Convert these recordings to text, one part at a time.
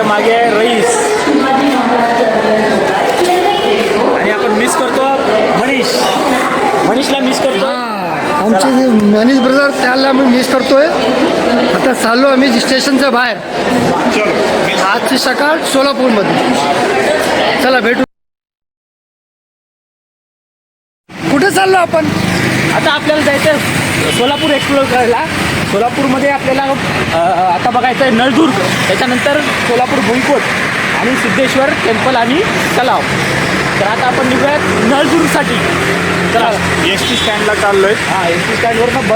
मागे आहे रईस आणि आपण मिस करतो मनीषला मिस करतो। आमचे जे मनीष ब्रदर त्याला आम्ही मिस करतोय। आता चाललो आम्ही स्टेशनच्या बाहेर, आजची सकाळ सोलापूरमध्ये। चला भेटू। कुठे चाललो आपण? आता आपल्याला जायचं सोलापूर एक्सप्लोर करायला। सोलापूरमध्ये आपल्याला आता बघायचं आहे नळदुर्ग, त्याच्यानंतर सोलापूर भुईकोट आणि सिद्धेश्वर टेम्पल आणि तलाव। तर आता आपण निघूयात नळदुर्गसाठी। चला एस टी स्टँडला चाललोय। हां, एस टी स्टँडवरनं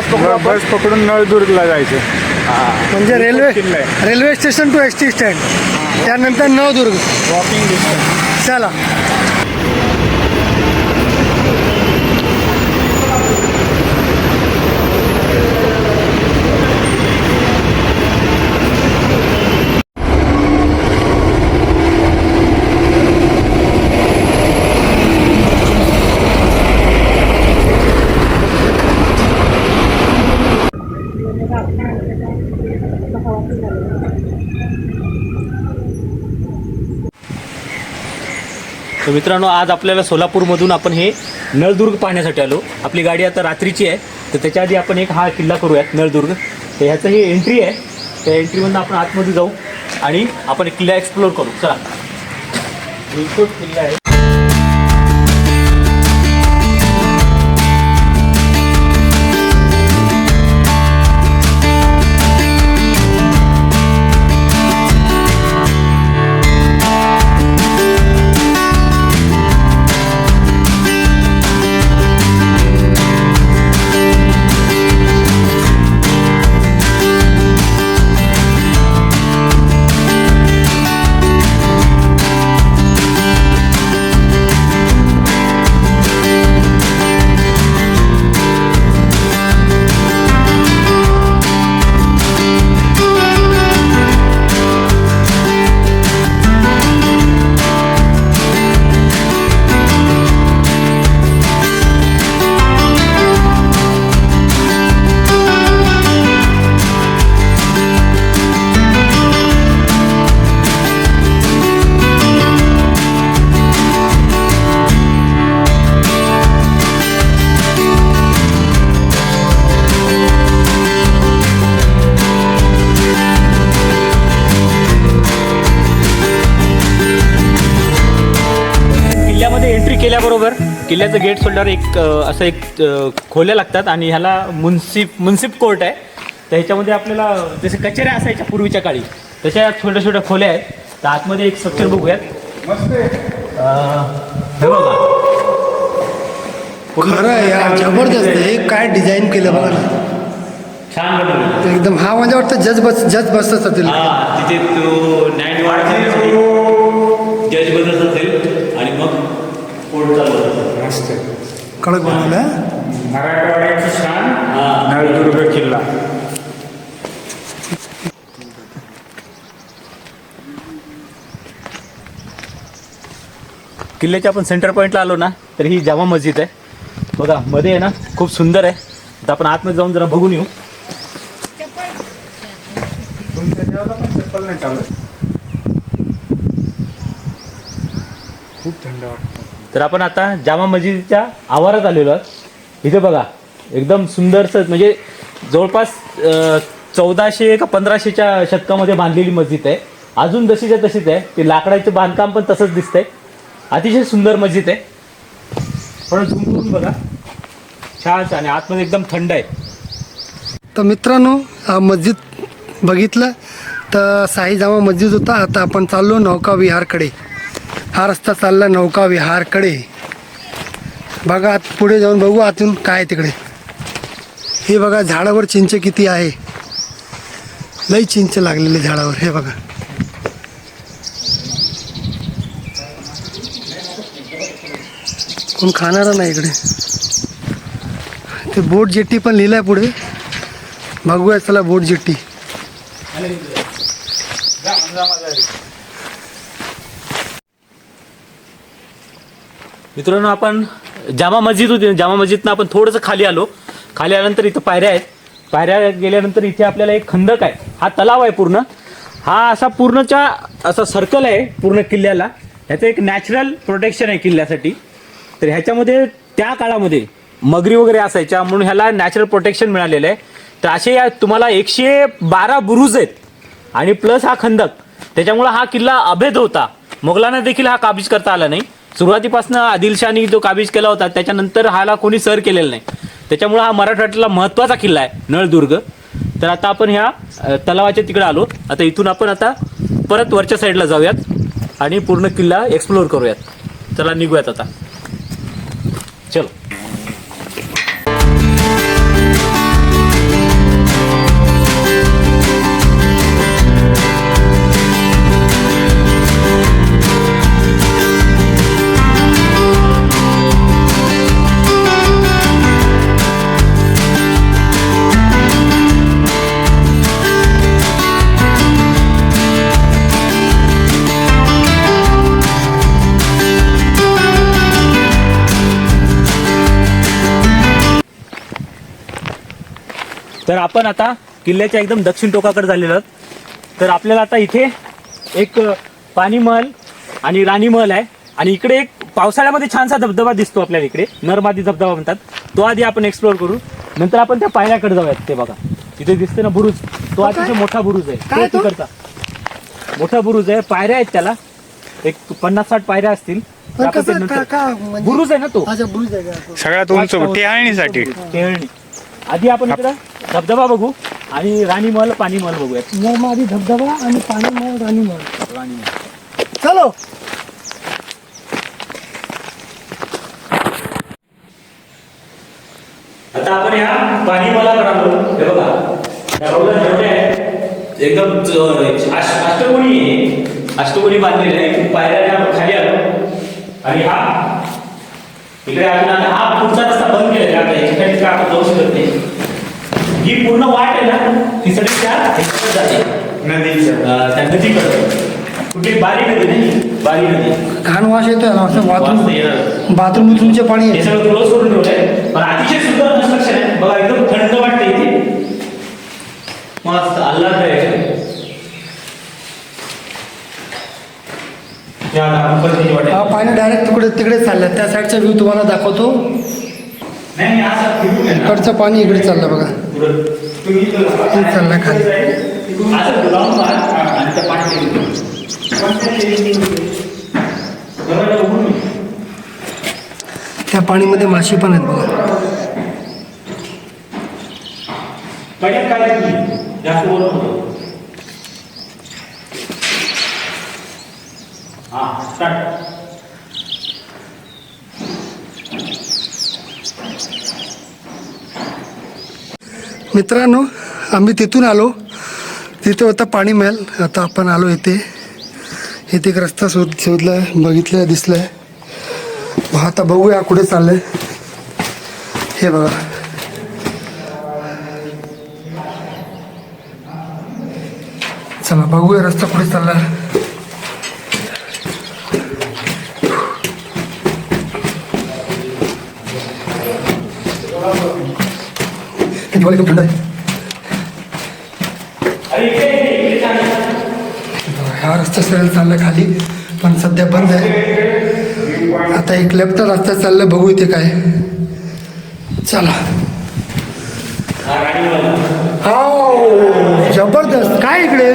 बस पकडून नळदुर्गला जायचं। म्हणजे railway station to S T stand, त्यानंतर नळदुर्ग वॉकिंग डिस्टन्स। चला। तर मित्रांनो, आज आपल्याला सोलापूरमधून आपण हे नळदुर्ग पाहण्यासाठी आलो। आपली गाडी आता रात्रीची आहे, तर त्याच्या आधी आपण एक हा किल्ला करूयात नळदुर्ग। तर ह्याचं ही एंट्री आहे, त्या एंट्रीमधून आपण आतमध्ये जाऊ आणि आपण किल्ला एक्सप्लोर करू। चला, भुईकोट किल्ला आहे। केल्याबरोबर किल्ल्याचं गेट सोडल्यावर एक असं एक खोल्या लागतात आणि ह्याला मुन्सिप कोर्ट आहे। तर ह्याच्यामध्ये आपल्याला जसे कचेऱ्या असायच्या पूर्वीच्या काळी, तशा छोट्या छोट्या खोल्या आहेत। तर आतमध्ये एक स्ट्रक्चर बघूयात। हे बघा, खरं आहे यार, जबरदस्त आहे। काय डिझाईन केलं बघा ना, छान बनवलं एकदम। हा म्हणजे वाटतं जज बसत असेल तिथे तो न्यायवादी जज बसत असेल आणि मग कोर्ट चालू मस्त कडक बनवलं। मराठवाड्याची शान नळदुर्ग किल्ला। किल्ल्याच्या आपण सेंटर पॉईंटला आलो ना, तर ही जामा मस्जिद आहे बघा, मध्ये आहे ना, खूप सुंदर आहे। तर आपण आतमध्ये जाऊन जरा बघून येऊ। चप्पल नाही चालत, खूप थंड वाटतं। तर आपण आता जामा मस्जिदच्या आवारात आलेलो आहोत। इथे बघा, एकदम सुंदरसं, म्हणजे जवळपास 1400 का 1500च्या शतकामध्ये बांधलेली मस्जिद आहे। अजून जशीच्या तशीच आहे, ते लाकडाचं बांधकाम पण तसंच दिसतंय। अतिशय सुंदर मस्जिद आहे, थोडं झूम करून बघा, छान आणि आतमध्ये एकदम थंड आहे। तर मित्रांनो, हा मस्जिद बघितलं तर शाही जामा मस्जिद होता। आता आपण चाललो नौका विहारकडे। हा रस्ता चालला नौका विहारकडे। बघा आत पुढे जाऊन बघू आतून काय तिकडे। हे बघा, झाडावर चिंच किती आहे, लई चिंच लागलेले झाडावर। हे बघा, कोण खाणारा नाही इकडे. ते बोट जेट्टी पण लिहिलंय पुढे, बघूया चला बोट जेट्टी. मित्रांनो आपण जामा मस्जिद होती, जामा मस्जिदनं आपण थोडंसं खाली आलो. खाली आल्यानंतर इथं पायऱ्या आहेत. पायऱ्या गेल्यानंतर इथे आपल्याला एक खंदक आहे. हा तलाव आहे पूर्ण. हा असा पूर्णच्या असा सर्कल आहे पूर्ण किल्ल्याला. ह्याचं एक नॅचरल प्रोटेक्शन आहे किल्ल्यासाठी. तर ह्याच्यामध्ये त्या काळामध्ये मगरी वगैरे असायच्या म्हणून ह्याला नॅचरल प्रोटेक्शन मिळालेलं आहे. तर असे तुम्हाला 112 बुरुज आहेत आणि प्लस हा खंदक. त्याच्यामुळे हा किल्ला अभेद होता. मोगलांना देखील हा काबीज करता आला नाही. सुरुवातीपासून आदिलशाहनी जो काबीज केला होता त्याच्यानंतर हाला कोणी सर केलेला नाही. त्याच्यामुळे हा मराठवाड्यातला महत्त्वाचा किल्ला आहे नळदुर्ग. तर आता आपण ह्या तलावाच्या तिकडे आलो. आता इथून आपण आता परत वरच्या साईडला जाऊयात आणि पूर्ण किल्ला एक्सप्लोअर करूयात. चला निघूयात आता. चलो. तर आपण आता किल्ल्याच्या एकदम दक्षिण टोकाकडे झालेलो आहोत. तर आपल्याला आता इथे एक पाणी महल आणि राणी महल आहे आणि इकडे एक पावसाळ्यामध्ये छानसा धबधबा दिसतो आपल्याला. इकडे नरमादी धबधबा म्हणतात. तो आधी आपण एक्सप्लोर करू. नंतर आपण त्या पायऱ्याकडे जाऊयात. ते बघा तिथे दिसते ना बुरुज, तो अतिशय मोठा बुरुज आहे. काय तो? तिकडचा मोठा बुरुज आहे. पायऱ्या आहेत त्याला, एक 50-60 पायऱ्या असतील. तर पण आपण ते कसं नंतर- म्हणजे बुरुज आहे ना तो. अच्छा बुरुज आहे का? सगळ्यात उंच टेहाळणीसाठी. टेहळणी. आधी आपण इकडं धबधबा बघू आणि राणी महल पाणी महल बघूयात. मग आधी धबधबा आणि पाणी महल, राणी महल. राणी महल. चलो. आता आपण या पाणी मलाकडे आलो. हे बघा या रोडला जेवढे आहेत एकदम अष्टकोनी आहे. अष्टकोनी बांधलेले आहे. इथून पायऱ्या खाली आलो आणि हा इकडे अजून हा पुढचा रस्ता बंद केलेला आहे. आता याच्या खाली का आपण जाऊ शकत नाही. ही पूर्ण वाट आहे ना ती सगळी त्या ह्याच्याकडे जाते त्या नदीकडे. कुठली बारी नदी नाही, बारी नदी. घाण वास येतोय ना असं वाचता बाथरूम येणार. बाथरूम तुमचे पाणी हे आहे. सगळं क्लोज करून ठेवलंय पण अतिशय सुंदर कन्स्ट्रक्शन आहे. बघा एकदम थंड वाटते इथे. मस्त आल्हाद आहे. या आपण परत इथे वाटेल. हा पाणी डायरेक्ट तिकडे चाललं. त्या साईडचा व्ह्यू तुम्हाला दाखवतो. नाही असं फिरून आहे ना. इकडचं पाणी इकडे चाललं बघा. पुढं. तुम्ही इथं हे चाललं खाली. असं लावून मारा आणि त्या पाणी त्या पाणीमध्ये माशी पण आहेत बघा. पहिल्यात काय तुम्ही जास्त बोलत होतो. हा स्टार्ट. मित्रांनो आम्ही तिथून आलो. तिथे होता पाणी महल. आता आपण आलो इथे. इथे एक रस्ता शोधलाय, बघितलंय, दिसलाय. आता बघूया कुठे चाललंय. हे बघा चला बघूया रस्ता कुठे चाललाय. दिवाळी खूप थंड आहे. हा रस्ता सरळ चालला खाली पण सध्या बंद आहे. आता एक लेफ्ट रस्ता चालला, बघू इथे काय. चला. हो जबरदस्त. काय इकडे?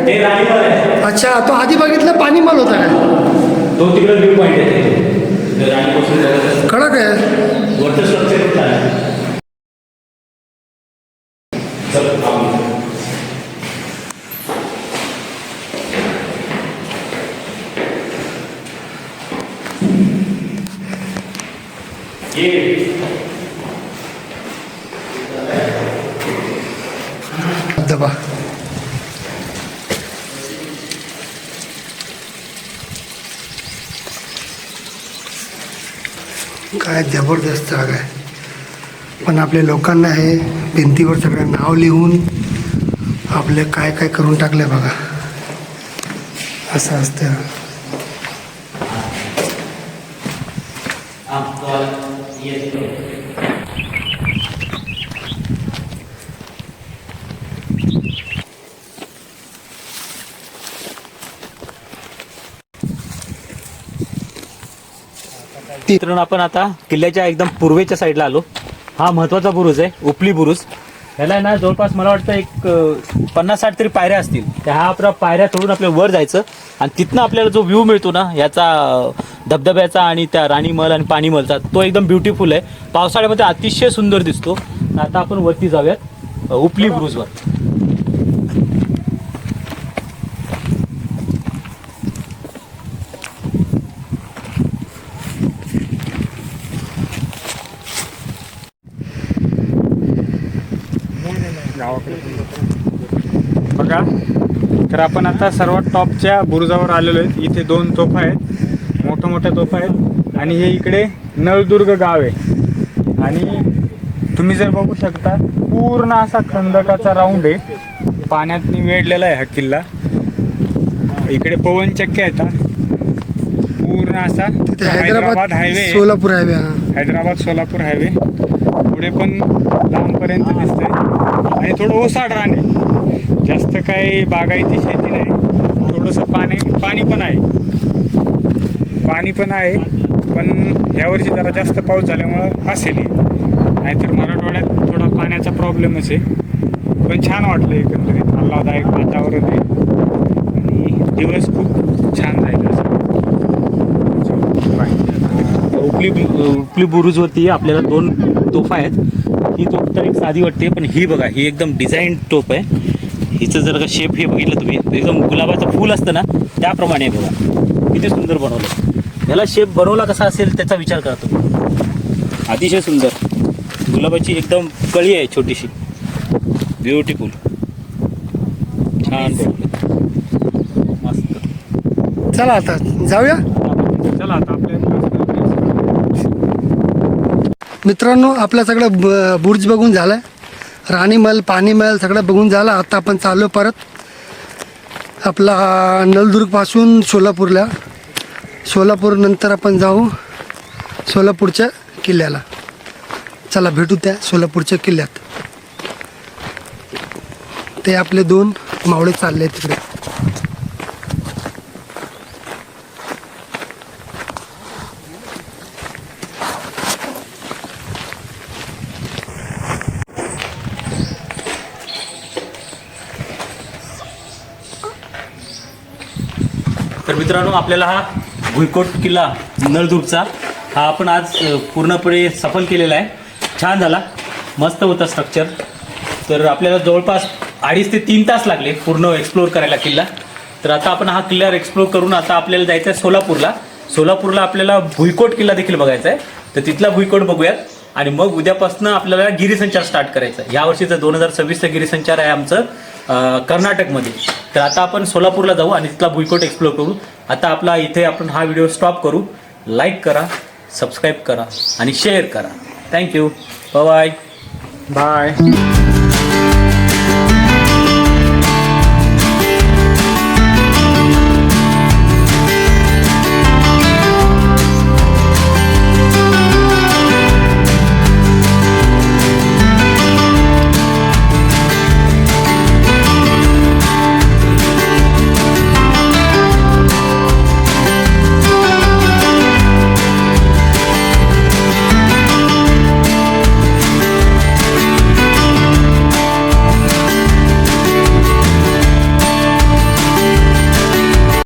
हे राणी महल आहे. अच्छा तो आधी बघितलं पाणी महल होता काय? तो तिकडे व्ह्यू पॉइंट आहे. राणी कडक आहे. वरचं स्ट्रक्चर कुठं आहे. धबधबा. काय जबरदस्त जागा आहे. पण आपल्या लोकांना हे भिंतीवर सगळं नाव लिहून आपले काय काय करून टाकलं बघा. असं असतं. मित्रांनो आपण आता किल्ल्याच्या एकदम पूर्वेच्या साईडला आलो. हा महत्वाचा बुरुज आहे, उपली बुरुज. ह्याला आहे ना जवळपास मला वाटतं एक 50-60 तरी पायऱ्या असतील. त्या हा आपल्या पायऱ्या चढून आपल्या वर जायचं आणि तिथनं आपल्याला जो व्ह्यू मिळतो ना याचा धबधब्याचा आणि त्या राणीमहल आणि पाणीमहलचा, तो एकदम ब्युटिफुल आहे. पावसाळ्यामध्ये अतिशय सुंदर दिसतो. आता आपण वरती जाऊयात उपली बुरुजवर. बघा, तर आपण आता सर्वात टॉपच्या बुरुजावर आलेलो आहे. इथे 2 तोफा आहेत, मोठ्या तोफा आहेत आणि हे इकडे नळदुर्ग गाव आहे. आणि तुम्ही जर बघू शकता पूर्ण असा खंदकाचा राऊंड आहे, पाण्यात वेढलेला आहे हा किल्ला. इकडे पवनचक्क्या आहेत, पूर्ण असा तिथे Hyderabad highway, Solapur highway. Hyderabad Solapur highway पुढे पण लांबपर्यंत दिसतंय. आणि थोडं ओसाड रान आहे, जास्त काही बागायती शेती नाही. थोडंसं पाणी पण आहे. पण यावर्षी जरा जास्त पाऊस झाल्यामुळं असेल, नाहीतर मराठवाड्यात थोडा पाण्याचा प्रॉब्लेमच आहे. पण छान वाटलं एकंदरीत, आल्हाददायक वातावरण आहे आणि दिवस खूप छान राहिला. उपली बुरुजवरती आपल्याला 2 तोफा आहेत. ही तोफ तर एक साधी वाटते, पण ही बघा ही एकदम डिझाईन तोफ आहे. हिचं जर का शेप हे बघितलं तुम्ही, एकदम गुलाबाचं फूल असतं ना त्याप्रमाणे आहे बघा. किती सुंदर बनवलं. ह्याला शेप बनवला कसा असेल त्याचा विचार करा तुम्ही. अतिशय सुंदर गुलाबाची एकदम कळी आहे छोटीशी, ब्युटिफुल, छान मस्त. चला आता जाऊया. चला आता आपल्या मित्रांनो, आपलं सगळं बुर्ज बघून झालं आहे. राणीमहल, पाणीमहल सगळं बघून झालं. आता आपण चाललो परत आपला नळदुर्गपासून सोलापूरला. सोलापूर नंतर आपण जाऊ सोलापूरच्या किल्ल्याला. चला भेटू त्या सोलापूरच्या किल्ल्यात. ते आपले 2 मावळे चालले तिकडे. तर मित्रांनो, आपल्याला हा भुईकोट किल्ला नळदुर्गचा हा आपण आज पूर्णपणे सफल केलेला आहे. छान झाला, मस्त होता स्ट्रक्चर. तर आपल्याला जवळपास 2.5 ते 3 तास लागले पूर्ण एक्सप्लोअर करायला किल्ला. तर आता आपण हा किल्ल्यावर एक्सप्लोअर करून आता आपल्याला जायचं आहे सोलापूरला. सोलापूरला आपल्याला भुईकोट किल्ला देखील बघायचा आहे. तर तिथला भुईकोट बघूयात आणि मग उद्यापासून आपल्याला गिरीसंचार स्टार्ट करायचा आहे. यावर्षीचं 2026चं गिरीसंचार आहे आमचं कर्नाटकमध्ये. तर आता आपण सोलापूरला जाऊ आणि तिथला भुईकोट एक्सप्लोअर करू. आता आपला इथे आपण हा व्हिडिओ स्टॉप करू. लाईक करा, सबस्क्राईब करा आणि शेअर करा. Thank you, bye. बाय.